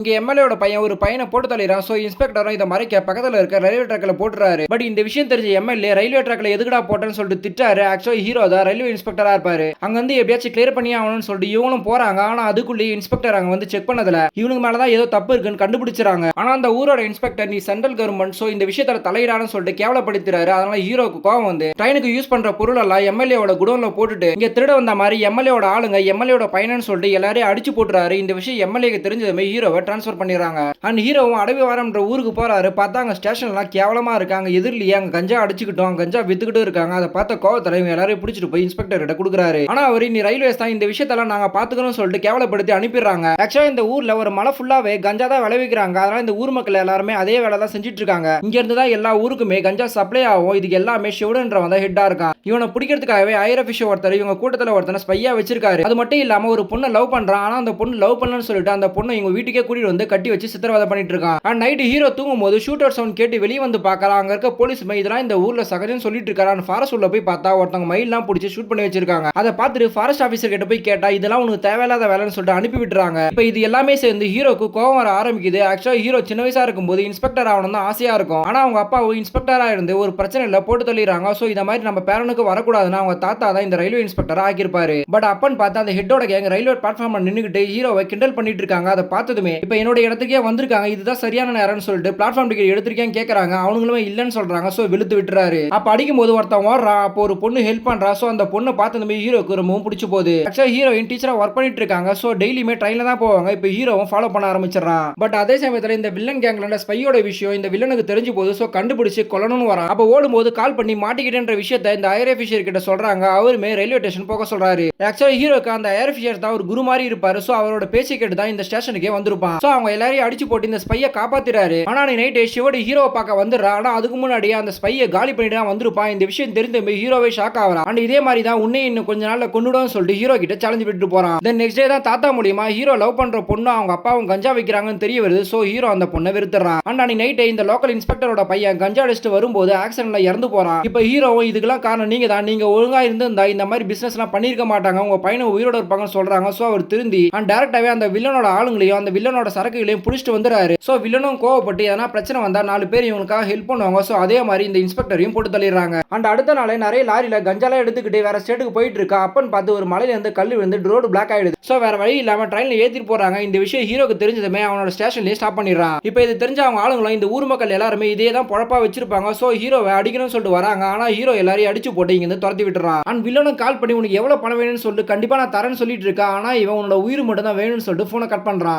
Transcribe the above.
இங்க எம்எல்ஏவோட பையன் ஒரு பையனை போட்டு தள்ளிறான். சோ இன்ஸ்பெக்டரும் இதை மறைக்க பக்கத்துல இருக்க ரயில்வே ட்ராக்ல போட்டுறாரு. பட் இந்த விஷயம் தெரிஞ்ச எம்எல்ஏ ரயில்வே ட்ராக்ல எதுக்குடா போட்டேன்னு சொல்லிட்டு திட்டாரு. ஆக்சுவலா ஹீரோ தான் ரயில்வே இன்ஸ்பெக்டரா இருப்பாரு. அங்க வந்து எப்படியாச்சும் கிளியர் பண்ணி ஆகணும்னு சொல்லிட்டு இவங்களும் போறாங்க. ஆனா அதுக்குள்ளேயே இன்ஸ்பெக்டர் அங்க வந்து செக் பண்ணதுல இவனுக்கு மேலதான் ஏதோ தப்பு இருக்குன்னு கண்டுபிடிச்சாங்க. ஆனா அந்த ஊரோட இன்ஸ்பெக்டர் நீ சென்ட்ரல் கவர்மெண்ட் சோ இந்த விஷயத்துல தலையிடான்னு சொல்லிட்டு கேவலப்படுத்துறாரு. அதனால ஹீரோக்கு கோவம் வந்து ட்ரெயினுக்கு யூஸ் பண்ற பொருள் எல்லாம் எம்எல்ஏவோட குடோன்ல போட்டுட்டு இங்க திருட வந்த மாதிரி எம்எல்ஏவோட ஆளுங்க எம்எல்ஏவோட பையன்னு சொல்லிட்டு எல்லாரையும் அடிச்சு போட்டுறாரு. இந்த விஷயம் எம்எல்ஏக்கு தெரிஞ்சதுமே ஹீரோவை டிரான்ஸ்பர் பண்ணிடுறாங்க. அண்ட் ஹீரோவும் அடவி வாரம்ன்ற ஊருக்கு போறாரு. பார்த்தா அங்க ஸ்டேஷன்லாம் கேவலமா இருக்காங்க. எதிரிலேயே அங்க கஞ்சா அடிச்சுக்கிட்டோம், கஞ்சா வித்துக்கிட்டு இருக்காங்க. அதை பார்த்த கோவத்துல இவங்க எல்லாரையும் பிடிச்சிட்டு போய் இன்ஸ்பெக்டர் கிட்ட கொடுக்குறாரு. ஆனா அவர் நீ ரயில்வேஸ் தான் இந்த விஷயத்தெல்லாம் நாங்க பாத்துக்கணும்னு சொல்லிட்டு கேவலப்படுத்தி அனுப்பிடுறாங்க. ஆக்சுவலா இந்த ஊர்ல ஒரு மலை ஃபுல்லாவே கஞ்சா தான் விளைவிக்கிறாங்க. அதனால இந்த ஊர் மக்கள் எல்லாருமே அதே வேலை தான் செஞ்சுட்டு இருக்காங்க. இங்க இருந்து தான் எல்லா ஊருக்குமே கஞ்சா சப்ளை ஆகும். இதுக்கு எல்லாமே சிவடன்றவன் தான் ஹெட்டா இருக்கான். இவனை பிடிக்கிறதுக்காகவே ஐரபிஷ் ஒருத்தர் இவங்க கூட்டத்துல ஒருத்தனை ஸ்பையா வச்சிருக்காரு. அது மட்டும் இல்லாம ஒரு பொண்ணை லவ் பண்றான். ஆனா அந்த பொண்ணு லவ் பண்ணலன்னு சொல்லிட்டு அந்த பொண்ணை இவங்க வீட்டுக்கே கூட்டிட்டு வந்து கட்டி வச்சு சித்திரவதை பண்ணிட்டு இருக்கான். அண்ட் நைட் ஹீரோ தூங்கும் போது ஷூட்டர் சவுண்ட் கேட்டு வெளியே வந்து பார்க்கறான். அங்க இருக்க போலீஸ் இதெல்லாம் இந்த ஊர்ல சகஜம் சொல்லிட்டு இருக்காரு. ஃபாரஸ்ட் உள்ள போய் பார்த்தா ஒருத்தங்க மயில்லாம் பிடிச்சி ஷூட் பண்ணி வச்சிருக்காங்க. அதை பார்த்துட்டு ஃபாரஸ்ட் ஆபீசர் கிட்ட போய் கேட்டா இதெல்லாம் உனக்கு தேவையில்லாத வேலைன்னு சொல்லிட்டு அனுப்பி விட்டுறாங்க. இப்போ இது எல்லாமே சேர்ந்து ஹீரோக்கு கோவம் வர ஆரம்பிக்குது. ஆக்சுவலா ஹீரோ சின்ன வயசா இருக்கும்போது இன்ஸ்பெக்டர் ஆகணும் தான் ஆசையா இருக்கும். ஆனா அவங்க அப்பா இன்ஸ்பெக்டரா இருந்து ஒரு பிரச்சனை இல்ல போட்டு தள்ளிடுறாங்க. சோ இந்த மாதிரி நம்ம பேரனுக்கு வரக்கூடாதுன்னா அவங்க தாத்தா தான் இந்த ரயில்வே இன்ஸ்பெக்டரா ஆக்கியிருப்பாரு. பட் அப்பன்னு பார்த்து அந்த ஹெட்டோட கேங் ரயில்வே பிளாட்ஃபார்ம்ல நின்னுகிட்டு ஹீரோவை கிண்டல் பண்ணிட்டு இருக்காங்க. அதை பார்த்ததுமே இப்போ என்னோட இடத்துக்கே வந்திருக்காங்க, இதுதான் சரியான நேரம்னு சொல்லிட்டு பிளாட்ஃபார்ம் டிக்கெட் எடுத்திருக்கேன் கேட்கறாங்க. அவங்களுமே இல்லன்னு சொல்றாங்க. சோ வெளுத்து விட்டுறாரு. அப்ப அடிக்கும் போது ஒருத்தன் ஓடுறான். அப்போ ஒரு பொண்ணு ஹெல்ப் பண்றா. சோ அந்த பொண்ணை பார்த்ததுமே ஹீரோக்கு ரொம்பவும் பிடிச்சு போகுது. ஆக்சுவலா ஹீரோயின் டீச்சரா ஒர்க் பண்ணிட்டு இருக்காங்க. சோ டெய்லியுமே ட்ரெயின்ல தான் போவாங்க. இப்போ ஹீரோவும் ஃபாலோ பண்ண ஆரம்பிச்சிடறான். பட் அதே சமயத்துல இந்த வில்லன் கேங்ல ஸ்பையோட விஷயம் இந்த வில்லனுக்கு தெரிஞ்சு போது சோ கண்டுபிடிச்சு கொல்லணும்னு வரான். அப்ப ஓடும்போது கால் பண்ணி மாட்டிக்கிட்டேன்ற விஷயத்தை இந்த ஏர் ஆஃபீஸர் கிட்ட சொல்றாங்க. அவருமே ரயில்வே ஸ்டேஷன் போக சொல்றாரு. ஆக்சுவலா ஹீரோக்கு அந்த ஏர் ஆஃபீஸர் தான் ஒரு குரு மாதிரி இருப்பாரு. சோ அவரோட பேச்சை கேட்டு தான் இந்த ஸ்டேஷனுக்கே வந்திருப்பான். சோ அவங்க எல்லாரையும் அடிச்சு போட்டு இந்த ஸ்பையை காப்பாத்திறாரு. ஆனா நைட் சிவடி ஹீரோவை பார்க்க வந்துடுறா. ஆனா அதுக்கு முன்னாடி அந்த ஸ்பையை காலி பண்ணிட்டு தான் வந்திருப்பான். இந்த விஷயம் தெரிஞ்ச ஹீரோவே ஷாக் ஆகிறான். அண்ட் இதே மாதிரி தான் உன்னை இன்னும் கொஞ்ச நாள்ல கொண்டுடும் சொல்லிட்டு ஹீரோ கிட்ட சேலஞ்ச் விட்டு போறான். தென் நெக்ஸ்ட் டே தான் தாத்தா மூலியமா ஹீரோ லவ் பண்ற பொண்ணு அவங்க அப்பாவும் கஞ்சா வைக்கிறாங்கன்னு தெரிய வருது. சோ ஹீரோ அந்த பொண்ணை வெறுத்துறான். அண்ட் அன்னைக்கு நைட் இந்த லோக்கல் இன்ஸ்பெக்டரோட பையன் கஞ்சா அடிச்சுட்டு வரும்போது ஆக்சிடென்ட்ல இறந்து போறான். இப்போ ஹீரோவும் இதுக்கெல்லாம் காரணம் நீங்க தான், நீங்க ஒழுங்கா இருந்தா இந்த மாதிரி பிசினஸ் எல்லாம் பண்ணிருக்க மாட்டாங்க, உங்க பையனை உயிரோட இருப்பாங்கன்னு சொல்றாங்க. சோ அவர் திருந்தி அண்ட் டைரக்டாவே அந்த வில்லனோட ஆளுங்களையும் அந்த வில்லனோட சரக்குகளையும் புடிச்சிட்டு வந்துறாரு. சோ வில்லனும் கோவப்பட்டு எதனா பிரச்சனை வந்தா 4 பேர் இவங்களுக்காக ஹெல்ப் பண்ணுவாங்க. சோ அதே மாதிரி இந்த இன்ஸ்பெக்டரையும் போட்டு தள்ளிடுறாங்க. அண்ட் அடுத்த நாளே நிறைய லாரியில கஞ்சாலாம் எடுத்துக்கிட்டு வேற ஸ்டேட்டுக்கு போயிட்டு இருக்கா. அப்பன்னு பார்த்து ஒரு மலையில இருந்து கல் விழுந்து ரோடு பிளாக் ஆயிடுது. சோ வேற வழி இல்லாம ட்ரெயின்ல ஏத்திட்டு போறாங்க. இந்த விஷயம் ஹீரோக்கு தெரிஞ்சதுமே அவனோட ஸ்டேஷன்லயே ஸ்டாப் பண்ணிடுறான். இப்போ இது தெரிஞ்ச அவங்க ஆளுங்களும் இந்த ஊர் மக்கள் எல்லாருமே இதே தான் பொழப்பா வச்சிருப்பாங்க. சோ ஹீரோவை அடிக்கணும்னு சொல்லிட்டு வராங்க. ஆனா ஹீரோ எல்லாரையும் அடிச்சு போட்டு இங்க இருந்து துரத்தி விட்டுறான். அண்ட் வில்லனும் கால் பண்ணி உனக்கு எவ்வளவு பணம் வேணும்னு சொல்லிட்டு கண்டிப்பா நான் தரேன்னு சொல்லிட்டு இருக்கா. ஆனா இவன் உன்னோட உயிர் மட்டும் தான் வேணும்னு சொல்லிட்டு போனை கட் பண்றான்.